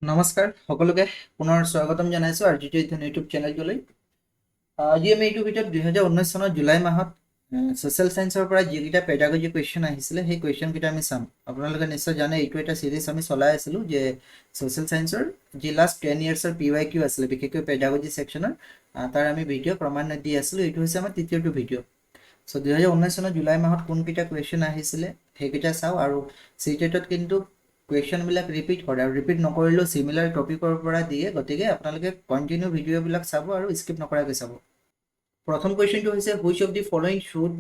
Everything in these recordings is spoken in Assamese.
নমস্কাৰ সকলোকে পুনৰ স্বাগতম জনাইছো আৰজিটি ইউটিউব চেনেলটোলৈ। আজি আমি এইটো ভিডিঅ'ত 2019 চনৰ জুলাই মাহত সোশ্যাল সায়েন্সৰ পৰা যিকেইটা পেডাগজি কুৱেশ্যন আহিছিলে সেই কুৱেশ্যন কেইটা আমি চাম। আপোনালোকে নিশ্চয় জানে এইটো এটা সিৰিজ আমি চলাই আছিলো যে সোশ্যাল সায়েন্সৰ যি লাষ্ট 10 ইয়াৰ্ছৰ PYQ আছিলে বিশেষকৈ পেডাগজি সেকশনৰ তাৰ আমি ভিডিঅ' ক্ৰমান্বয়ে দি আছিলো। এইটো হৈছে আমাৰ তৃতীয়টো ভিডিঅ'। সো 2019 চনৰ জুলাই মাহত কোনকেইটা কুৱেশ্যন আহিছিলে সেইকেইটা চাওঁ আৰু সিটেটত কিন্তু কুৱেশ্যন বিলাক ৰিপিট কৰে আৰু ৰিপিট নকৰিলেও সিমিলাৰ টপিকৰ পৰা দিয়ে, গতিকে আপোনালোকে কন্টিনিউ ভিডিঅ' বিলাক চাব আৰু স্কিপ নকৰাকৈ চাব। প্ৰথম কুৱেশ্যনটো হৈছে which of the following should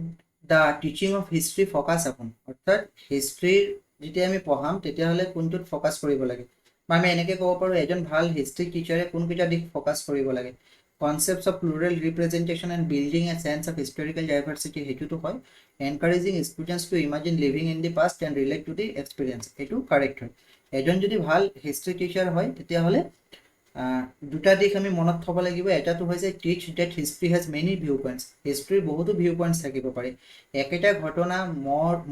the teaching of history focus আপন, অৰ্থাৎ হিষ্ট্ৰীৰ যেতিয়া আমি পঢ়াম তেতিয়াহ'লে কোনটোত ফ'কাছ কৰিব লাগে, বা আমি এনেকৈ ক'ব পাৰোঁ এজন ভাল হিষ্ট্ৰী টিচাৰে কোনকেইটা দিশ ফ'কাছ কৰিব লাগে। Concepts of plural representation and building a sense of historical diversity সেইটোতো হয়। Encouraging students to imagine living in the past and relate to the experience এইটো কাৰেক্ট হয়। এজন যদি ভাল হিষ্ট্ৰী টিচাৰ হয় তেতিয়াহ'লে দুটা দিশ আমি মনত থ'ব লাগিব। এটাটো হৈছে teach that history has many view points, হিষ্ট্ৰীৰ বহুতো ভিউ পইণ্টছ থাকিব পাৰে। একেটা ঘটনা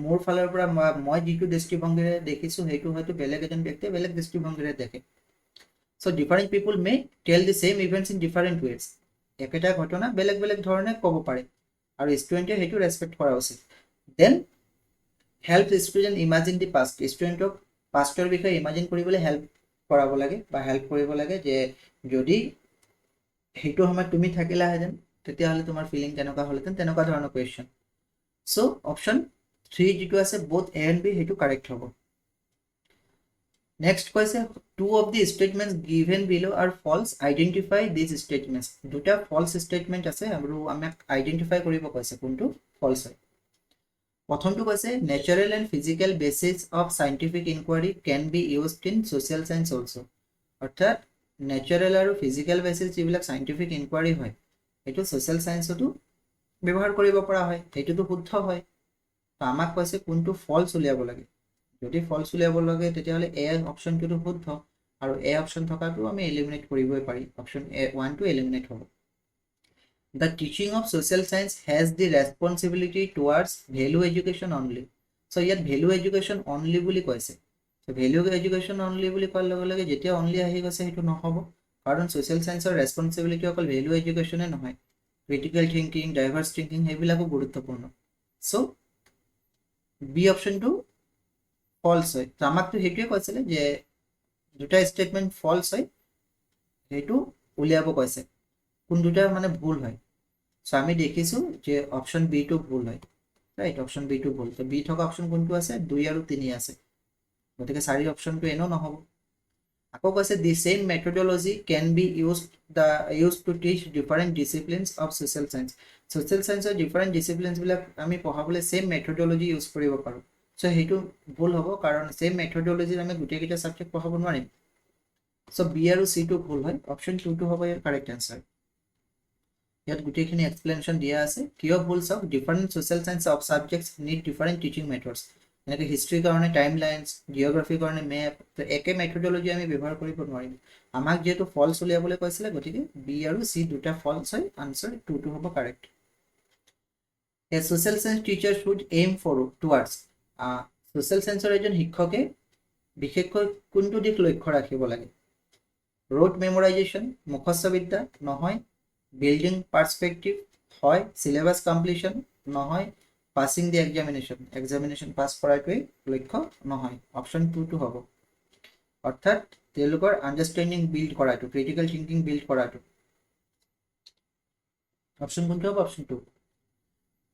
মোৰ ফালৰ পৰা মই যিটো দৃষ্টিভংগীৰে দেখিছোঁ সেইটো হয়তো বেলেগ এজন ব্যক্তিয়ে বেলেগ দৃষ্টিভংগীৰে দেখে। চ' different people may tell the same events in different ways, একেটা ঘটনা বেলেগ বেলেগ ধৰণে ক'ব পাৰে আৰু ষ্টুডেণ্টে সেইটো ৰেচপেক্ট কৰা উচিত। দেন হেল্প ষ্টুডেণ্ট ইমাজিন দি পাষ্ট, ষ্টুডেণ্টক পাষ্টৰ বিষয়ে ইমাজিন কৰিবলৈ হেল্প কৰাব লাগে বা হেল্প কৰিব লাগে যে যদি সেইটো সময়ত তুমি থাকিলাহেঁতেন তেতিয়াহ'লে তোমাৰ ফিলিং কেনেকুৱা হ'লহেঁতেন, তেনেকুৱা ধৰণৰ কুৱেশ্যন। চ' অপশ্যন 3 যিটো আছে both A and B সেইটো কাৰেক্ট হ'ব। নেক্সট কৈছে two of the statements given below are false, identify these statements, দুটা ফলছ ষ্টেটমেণ্ট আছে আৰু আমাক আইডেণ্টিফাই কৰিব কৈছে কোনটো ফলছ হয়। প্ৰথমটো কৈছে natural and physical basis of scientific inquiry can be used in social science also', অৰ্থাৎ নেচাৰেল আৰু ফিজিকেল বেচিছ যিবিলাক চাইণ্টিফিক ইনকুৱাৰী হয় সেইটো ছ'চিয়েল চায়েন্সতো ব্যৱহাৰ কৰিব পৰা হয়, সেইটোতো শুদ্ধ হয়। তো আমাক কৈছে কোনটো ফলছ উলিয়াব লাগে। যদি ফলছ উলিয়াব লাগে তেতিয়াহ'লে এ অপশ্যনটোতো শুদ্ধ আৰু এ অপশ্যন থকাটো আমি এলিমিনেট কৰিবই পাৰি, অপশ্যন A1টো এলিমিনেট হ'ব। The teaching of social science has the responsibility towards value education only. So ইয়াত value education only বুলি কৈছে। So value education only বুলি কোৱাৰ লগে লগে যেতিয়া only আহি গৈছে সেইটো নহ'ব, কাৰণ social scienceৰ ৰেছপনচিবিলিটি অকল value educationে নহয়, critical thinking, diverse thinking সেইবিলাকো গুৰুত্বপূৰ্ণ। So বি অপশ্যনটো ফলছ হয়। তো আমাকতো সেইটোৱে কৈছিলে যে দুটা ষ্টেটমেণ্ট ফলছ হয় সেইটো উলিয়াব কৈছে, কোন দুটা মানে ভুল হয়। চ' আমি দেখিছোঁ যে অপশ্যন বিটো ভুল হয়, ৰাইট, অপশ্যন বিটো ভুল। তো বি থকা অপশ্যন কোনটো আছে 2 আৰু 3 আছে, গতিকে 4 অপশ্যনটো এনেও নহ'ব। আকৌ কৈছে the same methodology can be use to teach different disciplines of social science, social চায়েন্সৰ ডিফাৰেণ্ট ডিচিপ্লিনছবিলাক আমি পঢ়াবলৈ ছেইম মেথডলজি ইউজ কৰিব পাৰোঁ। চ' সেইটো ভুল হ'ব, কাৰণ ছেইম মেথডলজিত আমি গোটেইকেইটা ছাবজেক্ট পঢ়াব নোৱাৰিম। চ' বি আৰু চিটো ভুল হয়, অপশ্যন 2টো হ'ব ইয়াৰ কাৰেক্ট এনচাৰ। ইয়াত গোটেইখিনি এক্সপ্লেনেশ্যন দিয়া আছে কিয় ভুল। চাওক, different social science of subjects need different teaching methods, এনেকৈ হিষ্ট্ৰীৰ কাৰণে টাইম লাইন্স, জিঅ'গ্ৰাফীৰ কাৰণে মেপ, একে মেথডলজি আমি ব্যৱহাৰ কৰিব নোৱাৰিম। আমাক যিহেতু ফলছ উলিয়াবলৈ কৈছিলে, গতিকে বি আৰু চি দুটা ফলছ হয়, আনচাৰ 2টো হ'ব correct. A social science teacher should aim for towards, social চায়েন্সৰ এজন শিক্ষকে বিশেষকৈ কোনটো দিশ লক্ষ্য ৰাখিব লাগে। ৰোড মেমৰাইজেশ্যন, মুখস্থ বিদ্যা নহয়, বিল্ডিং পাৰ্সপেক্টিভ হয়, সিলেবাস কমপ্লিশন নহয়, পাছিং দি এক্সামিনেশ্যন পাছ কৰাটোৱেই লক্ষ্য নহয়, অপশ্যন 2টো হ'ব। অৰ্থাৎ তেওঁলোকৰ আণ্ডাৰষ্টেণ্ডিং বিল্ড কৰাটো, ক্ৰিটিকেল থিংকিং বিল্ড কৰাটো। অপশ্যন কোনটো হ'ব, option 2।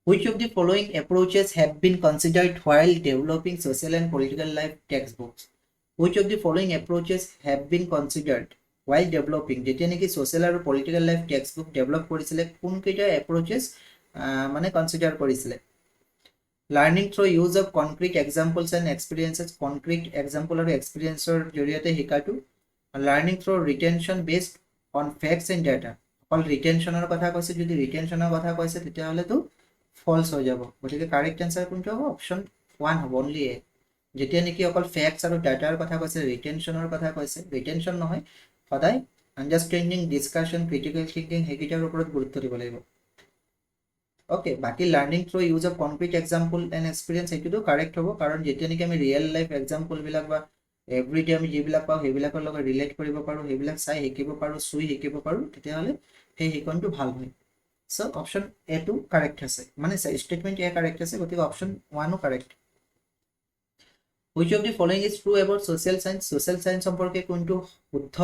Which of the following approaches have been considered while developing social and political life textbooks? Which of the following approaches have been considered while developing, যেতিয়া নেকি social আৰু political life textbook develop কৰিছিলে কোনকেইটা approaches মানে কনচিডাৰ কৰিছিলে। Learning through use of concrete examples and experiences, concrete example আৰু এক্সপিৰিয়েঞ্চৰ জৰিয়তে শিকাটো। Learning through retention based on facts and data, অকল ৰিটেনশ্যনৰ কথা কৈছে, যদি ৰিটেনশ্যনৰ কথা কৈছে তেতিয়াহ'লেতো ফলছ হৈ যাব, গতিকে কাৰেক্ট এনচাৰ কোনটো হ'ব, অপশ্যন 1 হ'ব, অনলি এ। যেতিয়া নেকি অকল ফেক্টছ আৰু ডাটাৰ কথা কৈছে, ৰিটেনশ্যনৰ কথা কৈছে, ৰিটেনশ্যন নহয়, সদায় আণ্ডাৰষ্টেণ্ডিং, ডিছকাশ্যন, ক্ৰিটিকেল থিংকিং সেইকেইটাৰ ওপৰত গুৰুত্ব দিব লাগিব। অ'কে, বাকী learning through use of concrete example and experience সেইটোতো কাৰেক্ট হ'ব, কাৰণ যেতিয়া নেকি আমি ৰিয়েল লাইফ এক্সাম্পলবিলাক বা এভৰিডে আমি যিবিলাক পাওঁ সেইবিলাকৰ লগত ৰিলেট কৰিব পাৰোঁ, সেইবিলাক চাই শিকিব পাৰোঁ, চুই শিকিব পাৰোঁ, তেতিয়াহ'লে সেই শিকনটো ভাল হয়। চ' অপশ্যন এটো কাৰেক্ট আছে, মানে ষ্টেটমেণ্ট এ কাৰেক্ট আছে, গতিকে অপশ্যন 1ও correct. Which of the following is true about social science? Social science সম্পর্কে কোনটো শুদ্ধ?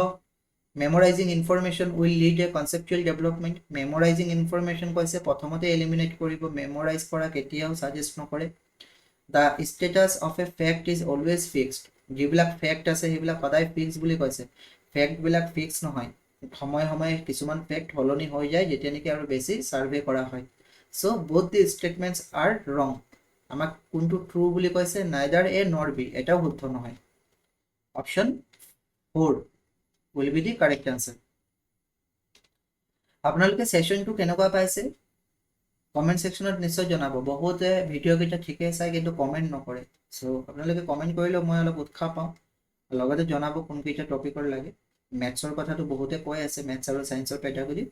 Memorizing information will lead a conceptual development. Memorizing information কৈছে প্ৰথমতে এলিমিনেট কৰিব, মেমৰাইজ কৰা কেতিয়াও সাজেষ্ট নকৰে। The status of a fact is always fixed. যিবিলাক ফেক্ট আছে সেইবিলাক সদায় ফিক্স বুলি কৈছে, ফেক্টবিলাক ফিক্স নহয়, সময়ে সময়ে কিছুমান ফেক্ট সলনি হৈ যায় যেতিয়া নেকি আৰু বেছি সাৰ্ভে কৰা হয়। So both the statements are wrong. আমাক কোনটো ট্ৰু বুলি কৈছে? neither a nor b, এটাও শুদ্ধ নহয়। Option 4 will be the correct answer. আপোনালোকে সেশনটো কেনেকুৱা পাইছে কমেন্ট সেকশনত নিশ্চয় জনাব। বহুতে ভিডিঅ' কেইটা ঠিকে চাই কিন্তু কমেন্ট নকৰে, সো আপোনালোকে কমেন্ট কৰিলে মই অলপ উৎসাহ পাওঁ, লগতে জনাব কোনকেইটা টপিকৰ লাগে। মেথছৰ কথাটো বহুতে কৈ আছে, মেথছ আৰু সায়েন্সৰ পেডাগজি,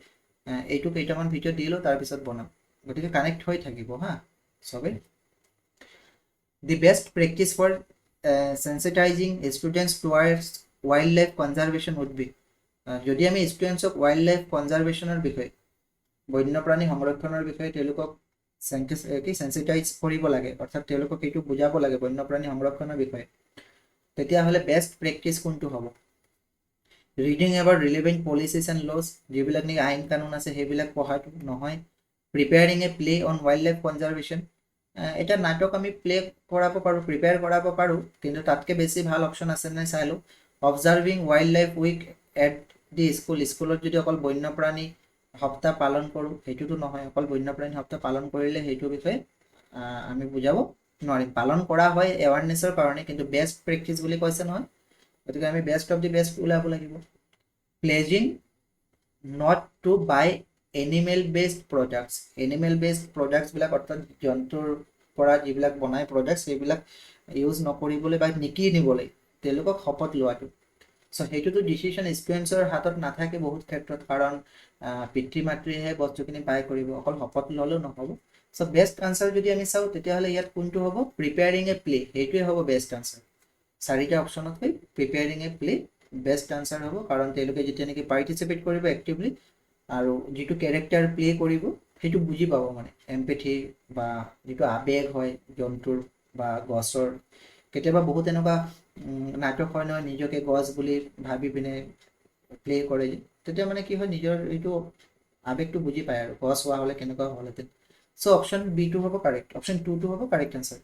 এইটো কেইটামান ভিডিঅ' দিলোঁ, তাৰপিছত বনাম, গতিকে কানেক্ট হৈ থাকিব হা সবে। The best practice for sensitizing students towards wildlife conservation would be, যদি আমি ষ্টুডেণ্টছক ৱাইল্ড লাইফ কনজাৰভেশ্যনৰ বিষয়ে, বন্যপ্ৰাণী সংৰক্ষণৰ বিষয়ে তেওঁলোকক সেন্সিটাইজ কৰিব লাগে, অৰ্থাৎ তেওঁলোকক এইটো বুজাব লাগে বন্যপ্ৰাণী সংৰক্ষণৰ বিষয়ে, তেতিয়াহ'লে বেষ্ট প্ৰেক্টিচ কোনটো হ'ব? Reading about relevant policies and lodge, যিবিলাক নেকি আইন কানুন আছে সেইবিলাক পঢ়াটো নহয়। Preparing A play on wild life conservation, এটা নাটক আমি প্লে কৰাব পাৰোঁ, প্ৰিপেয়াৰ কৰাব পাৰোঁ, কিন্তু তাতকৈ বেছি ভাল অপশ্যন আছে নে চাই লওঁ। Observing wild life week at the school, স্কুলত যদি অকল বন্যপ্ৰাণী সপ্তাহ পালন কৰোঁ সেইটোতো নহয়, অকল বন্যপ্ৰাণী সপ্তাহ পালন কৰিলে সেইটোৰ বিষয়ে আমি বুজাব নোৱাৰিম। পালন কৰা হয় এৱাৰনেছৰ কাৰণে, কিন্তু বেষ্ট প্ৰেক্টিচ বুলি কৈছে নহয়, গতিকে আমি বেষ্ট অফ দি বেষ্ট ওলাব লাগিব। Pledging not to buy animal based products, animal based প্ৰডাক্টছবিলাক অৰ্থাৎ জন্তুৰ পৰা যিবিলাক বনাই প্ৰডাক্টছ সেইবিলাক ইউজ নকৰিবলৈ বা নিকিনিবলৈ তেওঁলোকক শপত লোৱাটো। চ' সেইটোতো ডিচিশ্যন ষ্টুডেণ্টছৰ হাতত নাথাকে বহুত ক্ষেত্ৰত, কাৰণ পিতৃ মাতৃহে বস্তুখিনি বাই কৰিব, অকল শপত ল'লেও নহ'ব। চ' বেষ্ট আনচাৰ যদি আমি চাওঁ তেতিয়াহ'লে ইয়াত কোনটো হ'ব? প্ৰিপেয়াৰিং এ প্লে, সেইটোৱে হ'ব বেষ্ট আনচাৰ। চাৰিটা অপশ্যনতকৈ প্ৰিপেয়াৰিং এ প্লে বেষ্ট আনচাৰ হ'ব, কাৰণ তেওঁলোকে যেতিয়া নেকি পাৰ্টিচিপেট কৰিব এক্টিভলি আৰু যিটো কেৰেক্টাৰ প্লে কৰিব সেইটো বুজি পাব, মানে এম্পেথি বা যিটো আৱেগ হয় জন্তুৰ বা গছৰ। কেতিয়াবা বহুত এনেকুৱা নাটক হয় নহয়, নিজকে গছ বুলি ভাবি পিনে প্লে কৰে, তেতিয়া মানে কি হয় নিজৰ এইটো আৱেগটো বুজি পায় আৰু গছ হোৱা হ'লে কেনেকুৱা হ'লহেঁতেন। চ' অপশ্যন বিটো হ'ব কাৰেক্ট, অপশ্যন 2টো হ'ব correct answer.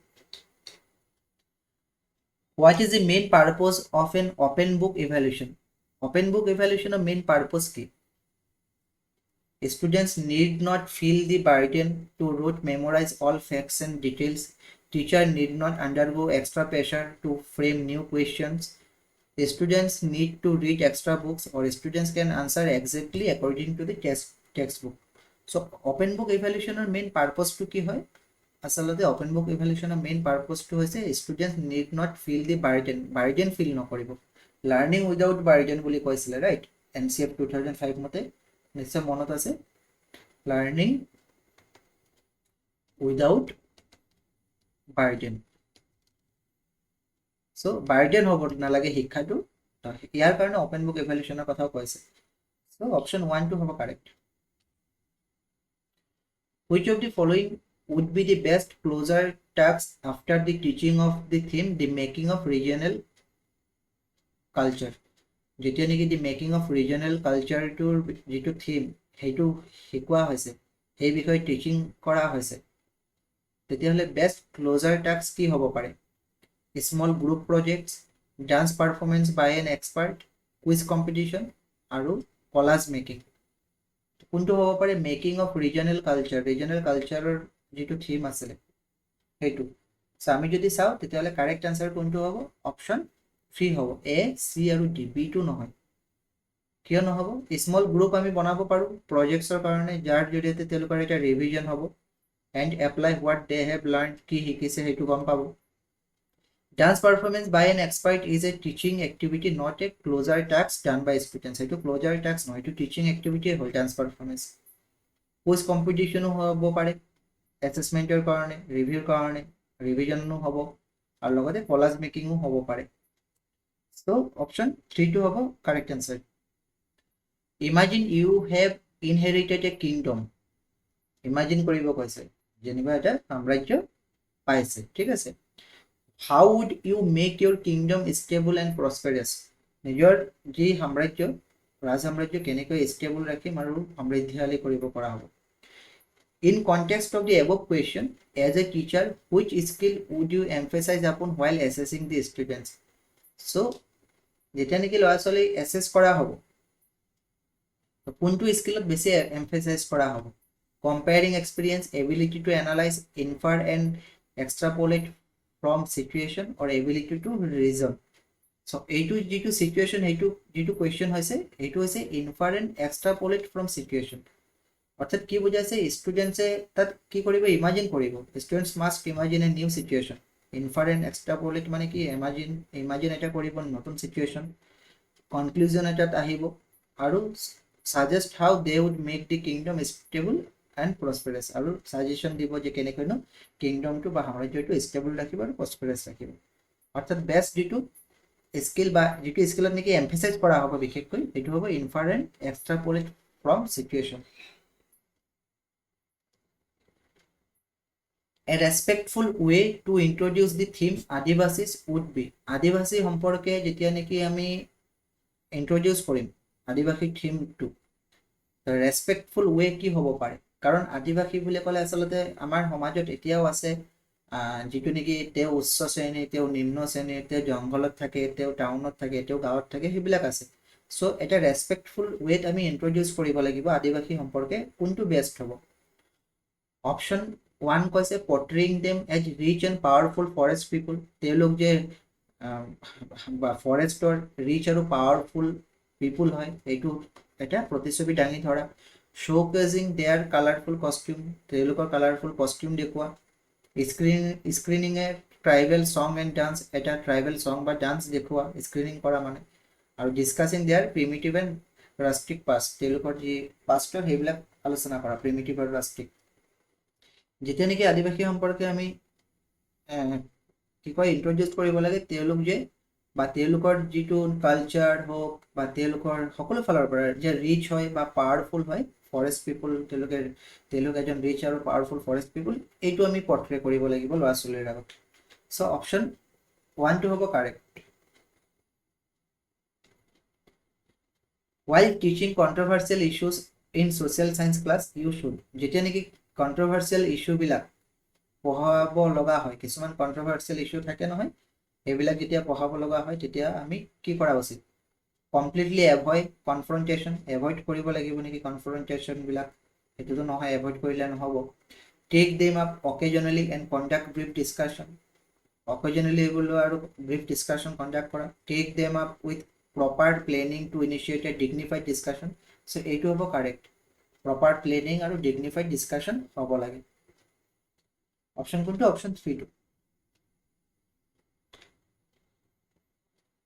What is the main purpose of an open book evaluation? Open book evaluation of main purpose কি? Students need not feel the burden to rote memorize all facts and details. Teacher need not undergo extra pressure to frame new questions. Students need to read extra books, or students can answer exactly according to the textbook. So open book evaluation or main purpose to কি হয়? আচলতে ওপেন বুক ইভ্যালুয়েশনৰ মেইন পাৰপজটো হৈছে student need not feel the burden feel নকৰিব। লাৰ্ণিং উইদাউট বাৰ্ডেন বুলি কৈছিলে ৰাইট, NCF 2005 মতে, নিশ্চয় মনত আছে, learning without burden. So' burden হ'ব নালাগে শিক্ষাটো, ইয়াৰ কাৰণে ওপেন বুক ইভ্যালুয়েশনৰ কথাও কৈছে। চ' অপশ্যন 1টো হ'ব correct. Which of the following would be the best closure task after the teaching of the theme the making of regional culture? যেতিয়া নেকি the making of regional culture টোৰ যিটো থিম সেইটো শিকোৱা হৈছে, সেই বিষয়ে টিচিং কৰা হৈছে, তেতিয়াহ'লে বেষ্ট ক্লোজাৰ টাস্ক কি হ'ব পাৰে? Small group projects, dance performance by an expert, quiz competition আৰু কলাজ মেকিং। কোনটো হ'ব পাৰে? মেকিং অফ ৰিজনেল কালচাৰৰ যিটো থিম আছিলে সেইটো। চ' আমি যদি চাওঁ তেতিয়াহ'লে কাৰেক্ট আনচাৰ কোনটো হ'ব? অপশ্যন 3 হ'ব, A, C আৰু D, বিটো নহয়। কিয় নহ'ব? স্মল গ্ৰুপ আমি বনাব পাৰোঁ প্ৰজেক্টছৰ কাৰণে, যাৰ জৰিয়তে তেওঁলোকৰ এটা ৰিভিজন হ'ব and apply what they have learn, কি শিকিছে সেইটো গম পাব। Dance performance by an expert is a teaching activity not a closure task done by students, সেইটো ক্লোজাৰ টাস্ক নহয়, এইটো টিচিং এক্টিভিটিয়ে হ'ল ডান্স পাৰফৰ্মেঞ্চ। কুইজ কম্পিটিশ্যনো হ'ব পাৰে এছেছমেণ্টৰ কাৰণে, ৰিভিউৰ কাৰণে, ৰিভিজনো হ'ব, আৰু লগতে কলাজ মেকিঙো হ'ব পাৰে। So option 3 to have a correct answer. Imagine you have inherited a kingdom. Imagine কৰিব কৈছে যেনিবা এটা সাম্ৰাজ্য পাইছে ঠিক আছে how would you make your kingdom stable and prosperous নিজৰ যি সাম্ৰাজ্য ৰাজ সাম্ৰাজ্য কেনেকৈ stable ৰাখিম আৰু সমৃদ্ধিশালী কৰিব পৰা হ'ব in context of the above question as a teacher which skill would you emphasize upon while assessing the students so যেতিয়া নেকি ল'ৰা ছোৱালী এসেস কৰা হ'ব কোনটো স্কিলত বেছি এমফেসাইজ কৰা হ'ব comparing experience ability to analyze infer and extrapolate from situation or ability to reason so এইটো যেটো situation এইটো যেটো কোৱেশ্চন হৈছে এইটো হৈছে infer and extrapolate from situation অৰ্থাৎ কি বুঝাইছে স্টুডেন্টসে তাত কি কৰিব ইমাজিন কৰিব students must imagine a new situation infer and extrapolate মানে কি ইমাজিন এটা কৰিব নতুন সিচুয়েশন কনক্লুজন এটাত আহিব আৰু suggest how they would make the kingdom stable and prosperous আৰু সাজেশন দিব যে কেনেকৈনো কিংডমটো বা সাম্ৰাজ্যটো ষ্টেবল ৰাখিব আৰু প্ৰসপাৰাছ ৰাখিব অৰ্থাৎ বেস্ট যেটো স্কিল বা যেটো স্কিলত নেকি এমফাসাইজ কৰা হ'ব বিশেষকৈ এটো হ'ব infer and extrapolate from situation A respectful way to introduce the theme Adivasis would be Adivasi সম্পৰ্কে যেতিয়া নেকি আমি ইন্ট্ৰোডিউস কৰিম আদিবাসী থিমটো ৰেসপেক্টফুল ওয়ে কি হ'ব পাৰে কাৰণ আদিবাসী বুলি ক'লে আসলতে আমাৰ সমাজত এতিয়াও আছে যেটো নেকি তেও উচ্চ শ্ৰেণী তেও নিম্ন শ্ৰেণী তেও জংগলত থাকে তেও টাউনত থাকে তেও গাঁৱত থাকে হেবিলাক আছে সো এটা ৰেসপেক্টফুল ওয়েত আমি ইন্ট্ৰোডিউস কৰিব লাগিব আদিবাসী সম্পৰ্কে কোনটো বেস্ট হ'ব অপশন 1 কৈছে portraying them as rich and powerful forest people তেওঁলোক যে ফৰেষ্টৰ ৰিচ আৰু পাৱাৰফুল পিপল হয় এইটো এটা প্ৰতিছবি দাঙি ধৰা showcasing their colorful costume তেওঁলোকৰ কালাৰফুল কস্টিউম দেখুৱা screening a tribal song and dance এটা ট্ৰাইবেল সং বা ডান্স দেখুৱা স্ক্ৰিনিং কৰা মানে আৰু discussing their primitive and rustic past তেওঁলোকৰ যি পাষ্টৰ হেবিলাক আলোচনা কৰা প্ৰিমিটিভ আৰু ৰাষ্টিক যেতিয়া নেকি আদিবাসী সম্পৰ্কে আমি কি কয় ইন্ট্ৰোডিউস কৰিব লাগে তেওঁলোক যে বা তেওঁলোকৰ যেটো কালচাৰ হোক বা তেওঁলোকৰ সকলো ফালৰ পৰা যে ৰিচ হয় বা পাৱাৰফুল হয় ফৰেষ্ট পিপল তেওঁলোক এজন ৰিচ আৰু পাৱাৰফুল ফৰেষ্ট পিপল এইটো আমি পৰ্ট্ৰে কৰিব লাগিব ল'ৰা ছোৱালীৰ আগত সো অপশন 1 টো হ'ব correct while teaching controversial issues in social science class you should যেতিয়া নেকি কন্ট্ৰভাৰ্চিয়েল ইস্যু বিলাক পঢ়াব লগা হয় কিছুমান কন্ট্ৰভাৰ্চিয়েল ইস্যু থাকে নহয় এইবিলাক যেতিয়া পঢ়াব লগা হয় তেতিয়া আমি কি কৰা উচিত কমপ্লিটলি এভয়েড কনফ্ৰন্টেশন এভয়েড কৰিব লাগিব নেকি কনফ্ৰন্টেশন বিলাক এটোটো নহয় এভয়েড কৰিলে নহব take them up occasionally and conduct brief discussion occasionally বলো আৰু ব্ৰিফ ডিসকাশন কন্ডাক্ট কৰা take them up with proper planning to initiate a dignified discussion so এইটো হ'ব কারেক্ট proper planning আৰু dignified discussion হ'ব লাগে অপশন কোনটো অপশন 3 টো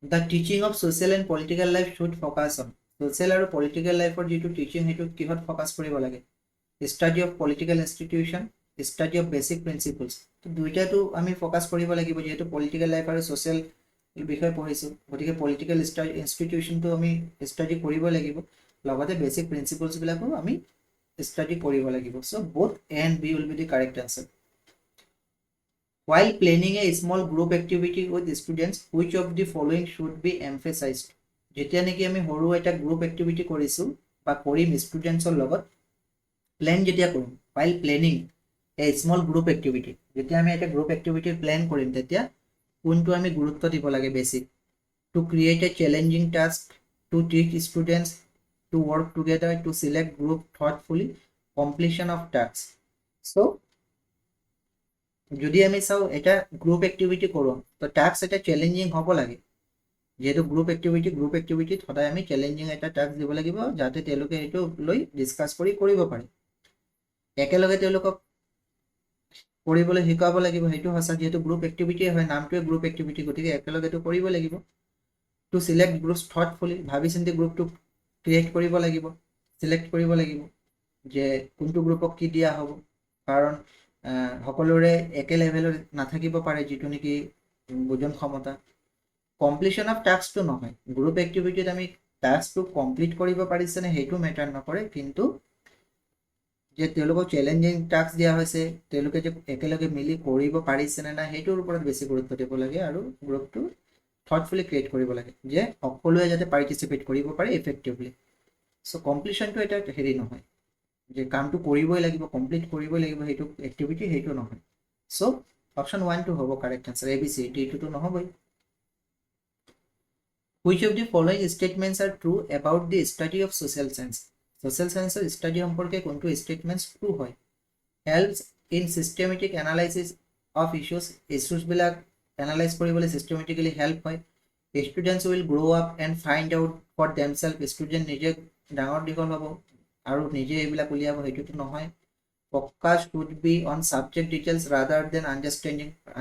the teaching of social and political life should focus on social আৰু political life or যেটো teaching হেতু কিহত ফোকাস কৰিব লাগে study of political institution study of basic principles তো দুইটাটো আমি ফোকাস কৰিব লাগিব যেহেতু political life আৰু social বিষয় পঢ়িছো গতিকে পলিটিক্যাল ইনস্টিটিউশনটো আমি স্টাডি কৰিব লাগিব লগতে বেসিক প্ৰিন্সিপলস বিলাকো আমি স্টাডি কৰিব লাগিব so both A and B will be the correct answer while planning a small group activity with students which of the following should be emphasized যেতিয়া নেকি আমি সৰু এটা গ্ৰুপ এক্টিভিটি কৰিছো বা কৰিম স্টুডেন্টছৰ লগত প্ল্যান যেতিয়া কৰিম while planning a small group activity যেতিয়া আমি এটা গ্ৰুপ এক্টিভিটি প্ল্যান কৰিম তেতিয়া কোনটো আমি গুৰুত্ব দিব লাগে basic to create a challenging task to teach students to work together to select group thoughtfully completion of tasks so যদি আমি চাও এটা গ্ৰুপ এক্টিভিটি কৰো তো টাস্ক এটা চ্যালেঞ্জিং হ'ব লাগে যেহেতু গ্ৰুপ এক্টিভিটি সদায় আমি চ্যালেঞ্জিং এটা টাস্ক দিব লাগিব যাতে তেওঁলোকে এটো লৈ ডিসকাস কৰিব পাৰে একেলগে তেওঁলোকক কৰিবলৈ শিকাব লাগিব হেতু হসা যেহেতু গ্ৰুপ এক্টিভিটি হয় নামটোৱে গ্ৰুপ এক্টিভিটি গতিকে একেলগে তো কৰিব লাগিব টু সিলেক্ট গ্ৰুপস থটফুলি ভাবি চিন্তি গ্ৰুপটো ক্ৰিয়েট কৰিব লাগিব সিলেক্ট কৰিব লাগিব যে কোনটো গ্ৰুপক কি দিয়া হ'ব কাৰণ সকলোৰে একে লেভেলৰ নাথাকিব পাৰে যেটো নেকি বুজন ক্ষমতা কমপ্লিশ্যন অফ টাস্কটো নহয়, গ্ৰুপ এক্টিভিটিত আমি টাস্কটো কমপ্লিট কৰিব পাৰিছেনে সেইটো মেটাৰ নকৰে, কিন্তু যে তেওঁলোকক চেলেঞ্জিং টাস্ক দিয়া হৈছে, তেওঁলোকে যে একেলগে মিলি কৰিব পাৰিছেনে নাই সেইটোৰ ওপৰত বেছি গুৰুত্ব দিব লাগে, আৰু গ্ৰুপটো থটফুলি ক্ৰিয়েট কৰিব লাগে যে সকলোৱে যাতে পাৰ্টিচিপেট কৰিব পাৰে ইফেক্টিভলি। চ' কমপ্লিশ্যনটো এটা হেৰি নহয় যে কামটো কৰিবই লাগিব, কমপ্লিট কৰিবই লাগিব, সেইটো এক্টিভিটি সেইটো নহয়। চ' অপশ্যন 1টো হ'ব কাৰেক্ট আনচাৰ, ABC, D2টো নহ'বই। Which of the following statements are true about the study of social science? Social science study সম্পর্কে কোনটো statements true হয়? Helps in systematic analysis of issues বিলাক analyze কৰিবলৈ systematically help হয়. Students will grow up and find out for themselves. Student নিজে ডাঙৰ দীঘল হ'ব আৰু নিজে এইবিলাক উলিয়াব, সেইটোতো নহয়. Focus should be on subject details rather than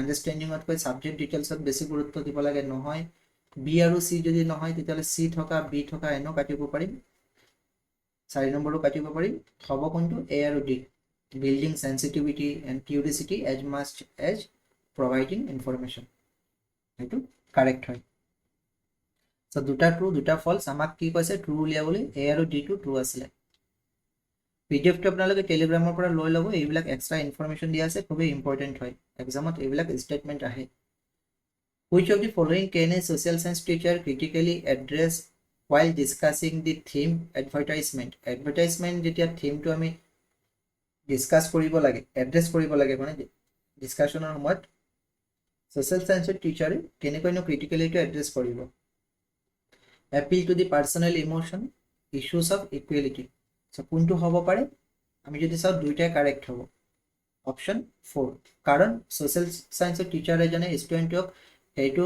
understandingতকৈ subject detailsত বেছি গুৰুত্ব দিব লাগে, নহয়. বি আৰু চি যদি নহয় তেতিয়াহ'লে চি থকা বি থকা এনো কাটিব পাৰিম, 4 নম্বৰো কাটিব পাৰিম, হ'ব কোনটো এ আৰু D, building sensitivity and curiosity as much as providing information, সেইটো কাৰেক্ট হয়। চ' দুটা ট্ৰু দুটা ফলছ, আমাক কি কৈছে ট্ৰু উলিয়াবলৈ, এ আৰু ডিটো ট্ৰু আছিলে। পিডিএফটো আপোনালোকে টেলিগ্ৰামৰ পৰা লৈ ল'ব, এইবিলাক এক্সট্ৰা ইনফৰমেশ্যন দিয়া আছে, খুবেই ইম্পৰ্টেণ্ট হয়, এক্সামত এইবিলাক ষ্টেটমেণ্ট আহে। Which of the following can a social science teacher critically address while discussing the theme advertisement? Advertisement যেতিয়া থিমটো আমি ডিছকাছ কৰিব লাগে, এড্ৰেছ কৰিব লাগে, মানে ডিছকাশ্যনৰ সময়ত ছ'চিয়েল ছায়েন্সৰ টিচাৰে কেনেকৈনো ক্ৰিটিকেলিটো এড্ৰেছ কৰিব? Appeal to the personal emotion, issues of equality. So' কোনটো হ'ব পাৰে? আমি যদি চাওঁ দুইটাই কাৰেক্ট হ'ব, অপশ্যন 4, কাৰণ ছ'চিয়েল ছায়েন্সৰ টিচাৰ এজনে ষ্টুডেণ্টক সেইটো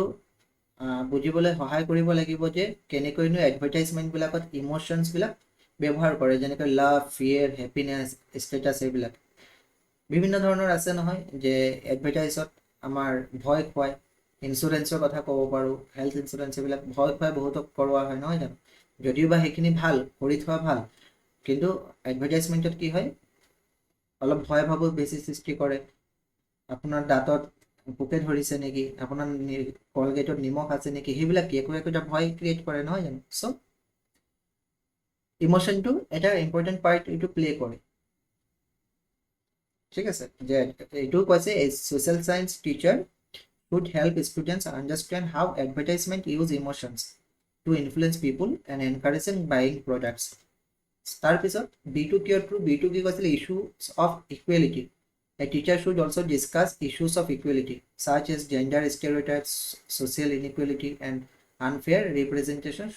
বুজিবলৈ সহায় কৰিব লাগিব যে কেনেকৈনো এডভাৰটাইজমেণ্টবিলাকত ইম'শ্যনছবিলাক ব্যৱহাৰ কৰে, যেনেকৈ লাভ, ফিয়েৰ, হেপিনেছ, ষ্টেটাছ, এইবিলাক বিভিন্ন ধৰণৰ আছে নহয়, যে এডভাৰটাইজত আমাৰ ভয় খুৱায়, ইঞ্চুৰেঞ্চৰ কথা ক'ব পাৰোঁ, হেল্থ ইঞ্চুৰেঞ্চ, এইবিলাক ভয় খুৱাই বহুতক কৰোৱা হয় নহয় জানো, যদিও বা সেইখিনি ভাল, কৰি থোৱা ভাল, কিন্তু এডভাৰটাইজমেণ্টত কি হয় অলপ ভয় ভাবো বেছি সৃষ্টি কৰে, আপোনাৰ দাঁতত পোকে ধৰিছে নেকি, আপোনাৰ কলগেটত নিমখ আছে নেকি, সেইবিলাক একো একোটা ভয় ক্ৰিয়েট কৰে নহয় জানো। চ' ইমোশ্যনটো এটা ইম্পৰ্টেণ্ট পাৰ্ট এইটো প্লে কৰে, ঠিক আছে। যে এইটো কৈছে social science teacher should help students understand how advertisement use emotions to influence people and encouraging buying products. তাৰপিছত বিটো কিয় ট্ৰু, বিটো কি কৈছিলে, issues of equality. A teacher should also discuss issues of equality such as gender stereotypes, social inequality and unfair representation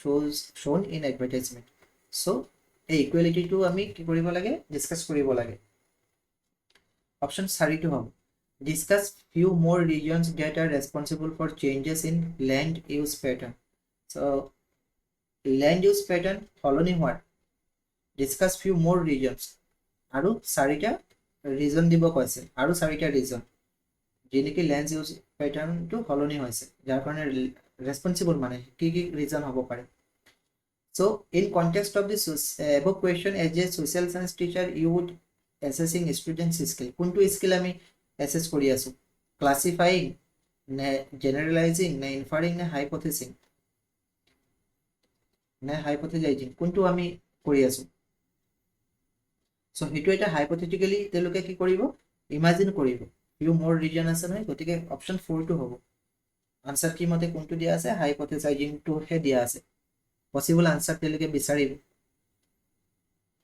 shown in advertisement. So এই ইকুৱেলিটিটো আমি কি কৰিব লাগে, ডিছকাছ কৰিব লাগে। অপশ্যন 4টো হ'ব, discuss few more reasons that are responsible for changes in land use pattern. So' land use pattern সলনি হোৱাৰ ডিছকাছ ফিউ মোৰ ৰিজনছ, আৰু 4টা ৰিজন দিব কৈছে, আৰু 4টা ৰিজন যি নেকি লেন্স ইউজ পেটাৰ্ণটো সলনি হৈছে, যাৰ কাৰণে ৰেছপনচিবল, মানে কি কি ৰিজন হ'ব পাৰে। So' in context of the above question as a social science teacher you would assessing students skill, কোনটো স্কিল আমি এছেছ কৰি আছোঁ, ক্লাছিফাইং নে জেনেৰেলাইজিং নে ইনফাৰিং নে হাইপথেচাইজিং, কোনটো আমি কৰি আছোঁ। চ' সেইটো এটা হাইপথেটিকেলি তেওঁলোকে কি কৰিব, ইমাজিন কৰিব, ফিউ মোৰ ৰিজন আছে নহয়, গতিকে অপশ্যন 4টো হ'ব। আনচাৰ কি মতে কোনটো দিয়া আছে, হাইপথেচাইজিংটোহে দিয়া আছে, পচিবল আনচাৰ তেওঁলোকে বিচাৰিব।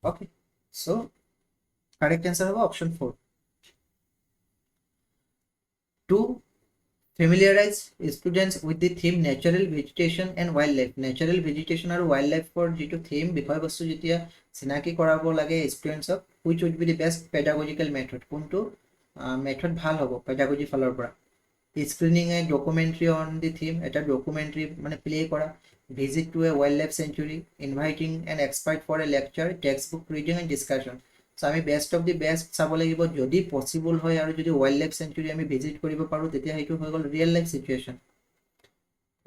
অ'কে, চ' কাৰেক্ট এনচাৰ হ'ব option 4। To familiarise students with the theme natural vegetation and wild life. Natural vegetation আৰু ৱাইল্ড লাইফৰ যিটো থিম, বিষয়বস্তু যেতিয়া চিনাকি কৰাব লাগে ষ্টুডেণ্টছক, which would be the best pedagogical method, কোনটো মেথড ভাল হ'ব পেডাগজি ফালৰ পৰা। Screening a documentary on the theme, এটা ডকুমেণ্টৰী মানে প্লে কৰা, visit to a wild life sanctuary, inviting an expert for a lecture, text book reading and discussion. So' আমি বেষ্ট অফ দি বেষ্ট চাব লাগিব, যদি পচিবল হয় আৰু যদি ৱাইল্ড লাইফ চেঞ্চুৰী আমি ভিজিট কৰিব পাৰোঁ তেতিয়া সেইটো হৈ গ'ল ৰিয়েল লাইফ চিটুৱেশ্যন,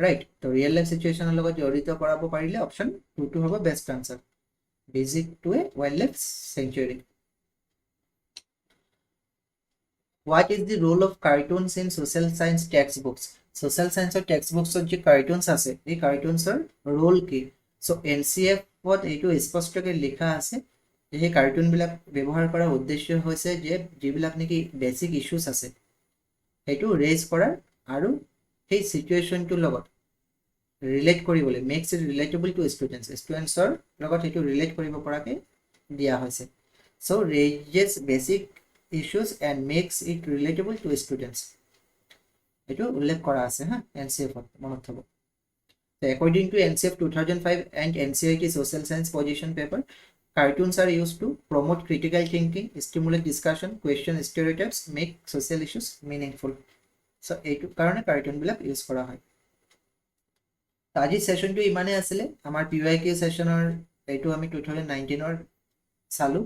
ৰাইট। তো ৰিয়েল লাইফ চিটুৱেশ্যনৰ লগত জড়িত কৰাব পাৰিলে অপশ্যন 2টো হ'ব best answer, visit to a wild life century. What is the role of cartoons in social science textbooks? social science text বুকছত যে কাৰ্টুনছ আছে এই কাৰ্টুনছৰ ৰোল কি সো এনচিএফত এইটো স্পষ্টকৈ লিখা আছে যে সেই কাৰ্টুনবিলাক ব্যৱহাৰ কৰাৰ উদ্দেশ্য হৈছে যে যিবিলাক নেকি বেছিক ইছ্যুজ আছে সেইটো ৰেজ কৰাৰ আৰু সেই সিচুৱেশ্যনটোৰ লগত ৰিলেট কৰিবলৈ মেক্স ইট ৰিলেটেবল টু ষ্টুডেণ্টছৰ লগত সেইটো ৰিলেট কৰিব পৰাকৈ দিয়া হৈছে so raises basic issues and makes it relatable to students এইটো উল্লেখ কৰা আছে হা এনচিএফত মনত থ'ব according to NCF 2005 and NCERT social science position paper cartoons are used to promote critical thinking stimulate discussion question stereotypes make social issues meaningful so এইটো কাৰণে কাৰ্টুন বিলাক ইউজ কৰা হয় আজি সেশনটো ইমানে আছিল আমাৰ PYQ সেশনৰ এইটো আমি 2019 ৰ চালু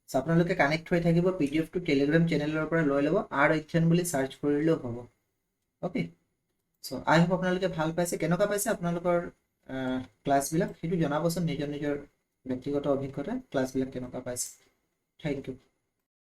সো আপোনালোকে কানেক্ট হৈ থাকিব PDF টো টেলিগ্ৰাম চেনেলৰ পৰা লৈ ল'ব আৰু অধ্যয়ন বুলি সাৰ্চ কৰিলেও হ'ব ওকে সো আই হোপ আপোনালোকে ভাল পাইছে কেনেকুৱা পাইছে আপোনালোকৰ ক্লাছবিলাক সেইটো জনাবচোন নিজৰ ব্যক্তিগত অভিজ্ঞতা ক্লাছবিলাক কেনেকুৱা পাইছে থ্যাংক ইউ